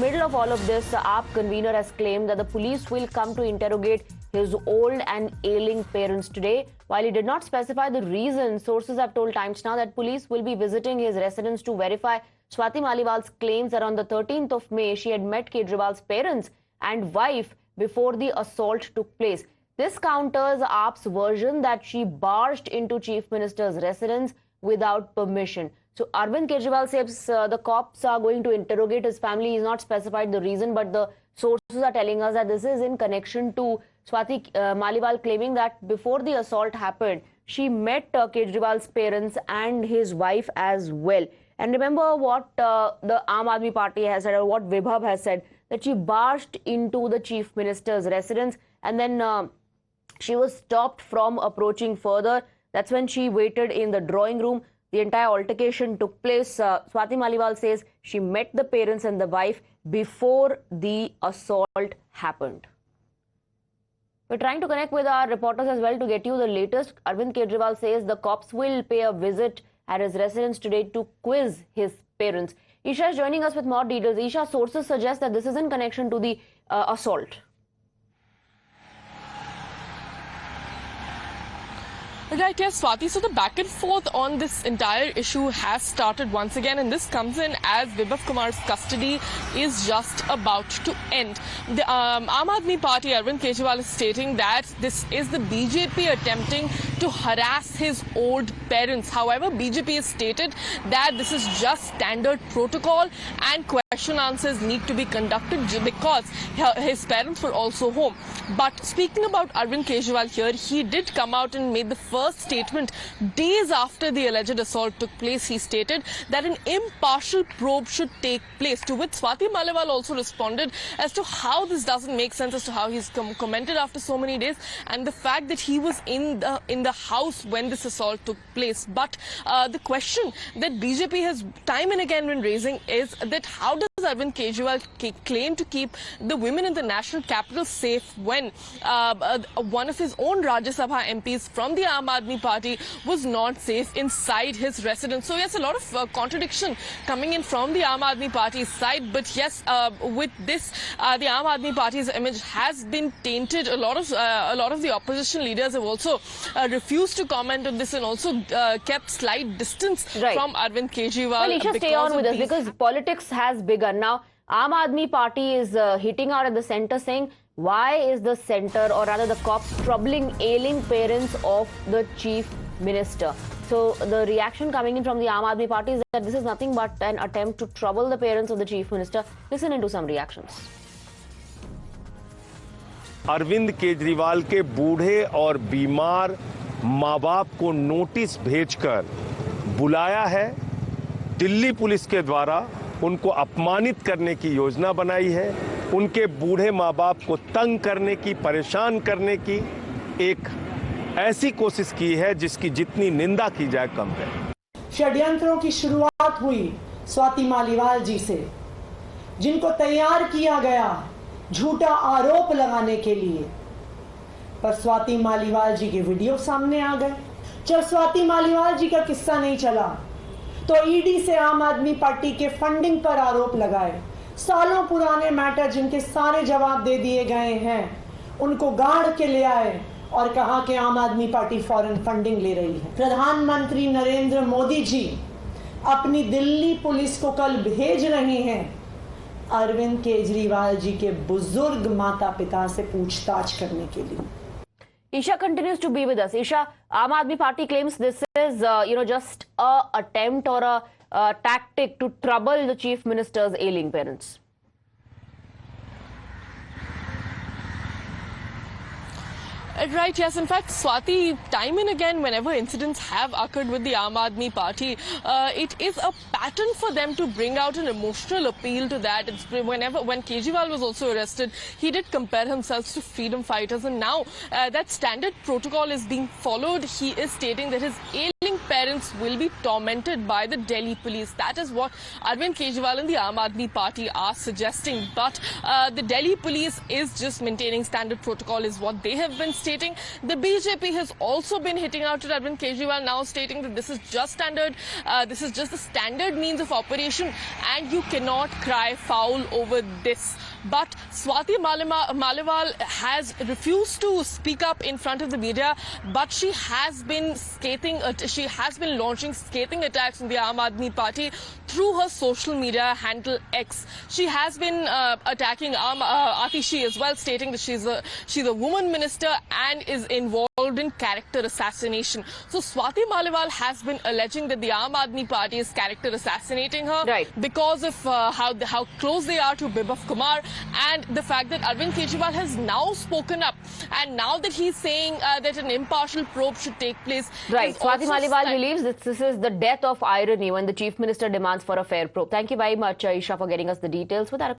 middle of all of this, AAP convener has claimed that the police will come to interrogate his old and ailing parents today. While he did not specify the reason, sources have told Times Now that police will be visiting his residence to verify Swati Maliwal's claims that on the 13th of May, she had met Kejriwal's parents and wife before the assault took place. This counters AAP's version that she barged into Chief Minister's residence without permission. So Arvind Kejriwal says the cops are going to interrogate his family. He's not specified the reason, but the sources are telling us that this is in connection to Swati Maliwal claiming that before the assault happened, she met Kejriwal's parents and his wife as well. And remember what the Aam Aadmi Party has said, or what Vibhav has said, that she barged into the Chief Minister's residence and then she was stopped from approaching further. That's when she waited in the drawing room. The entire altercation took place. Swati Maliwal says she met the parents and the wife before the assault happened. We're trying to connect with our reporters as well to get you the latest. Arvind Kejriwal says the cops will pay a visit at his residence today to quiz his parents. Isha is joining us with more details. Isha, sources suggest that this is in connection to the assault. Right, yes, Swati. So the back and forth on this entire issue has started once again, and this comes in as Vibhav Kumar's custody is just about to end. The Aam Aadmi Party, Arvind Kejriwal, is stating that this is the BJP attempting to harass his old parents. However, BJP has stated that this is just standard protocol and question answers need to be conducted because his parents were also home. But speaking about Arvind Kejriwal here, he did come out and made the first statement days after the alleged assault took place. He stated that an impartial probe should take place, to which Swati Maliwal also responded as to how this doesn't make sense, as to how he's commented after so many days, and the fact that he was in the house when this assault took place. But the question that BJP has time and again been raising is that how does Arvind Kejriwal claim to keep the women in the national capital safe when one of his own Rajya Sabha MPs from the Aam Aadmi Party was not safe inside his residence? So yes, a lot of contradiction coming in from the Aam Aadmi Party's side. But yes, with this, the Aam Aadmi Party's image has been tainted. A lot of the opposition leaders have also refused to comment on this and also kept slight distance from Arvind Kejriwal. Well, Isha, stay on with us because politics has begun. Now, Aam Aadmi Party is hitting out at the centre, saying, why is the centre, or rather the cops, troubling ailing parents of the Chief Minister? So the reaction coming in from the Aam Aadmi Party is that this is nothing but an attempt to trouble the parents of the Chief Minister. Listen into some reactions. Arvind Kejriwal के बूढ़े और बीमार माँ बाप को notice भेजकर बुलाया है। दिल्ली पुलिस के द्वारा उनको अपमानित करने की योजना बनाई है। उनके बूढ़े माँ बाप को तंग करने की, परेशान करने की एक ऐसी कोशिश की है जिसकी जितनी निंदा की जाए कम है। षड्यंत्रों की शुरुआत हुई स्वाति मालीवाल जी से, जिनको तैयार किया गया झूठा आरोप लगाने के लिए, पर स्वाति मालीवाल जी के वीडियो सामने आ गए। जब स्वाति मालीवाल जी का किस्सा नहीं चला तो ईडी से आम आदमी पार्टी के फंडिंग पर आरोप लगाए। सालों पुराने मैटर जिनके सारे जवाब दे दिए गए हैं, उनको गाड़ के ले आए और कहा कि आम आदमी पार्टी फॉरेन फंडिंग ले रही है। प्रधानमंत्री नरेंद्र मोदी जी अपनी दिल्ली पुलिस को कल भेज रहे हैं अरविंद केजरीवाल जी के बुजुर्ग माता पिता से पूछताछ करने के लिए। Isha continues to be with us. Isha, Aam Aadmi Party claims this is, just a attempt or a tactic to trouble the Chief Minister's ailing parents. Right, yes. In fact, Swati, time and again, whenever incidents have occurred with the Aam Aadmi Party, it is a pattern for them to bring out an emotional appeal to that. It's when Kejriwal was also arrested, he did compare himself to freedom fighters, and now that standard protocol is being followed. He is stating that his ailing parents will be tormented by the Delhi police. That is what Arvind Kejriwal and the Aam Aadmi Party are suggesting. But the Delhi police is just maintaining standard protocol is what they have been stating. The BJP has also been hitting out at Arvind Kejriwal, now stating that this is just standard, this is just the standard means of operation and you cannot cry foul over this. But Swati Maliwal has refused to speak up in front of the media, but she has been launching scathing attacks on the Aam Aadmi Party through her social media handle X. She has been attacking Atishi as well, stating that she's a woman minister and is involved in character assassination. So Swati Maliwal has been alleging that the Aam Aadmi Party is character assassinating her because of how close they are to Bibhav Kumar, and the fact that Arvind Kejriwal has now spoken up, and now that he's saying that an impartial probe should take place. Right. Swati Maliwal believes that this is the death of irony when the Chief Minister demands for a fair probe. Thank you very much, Aisha, for getting us the details with our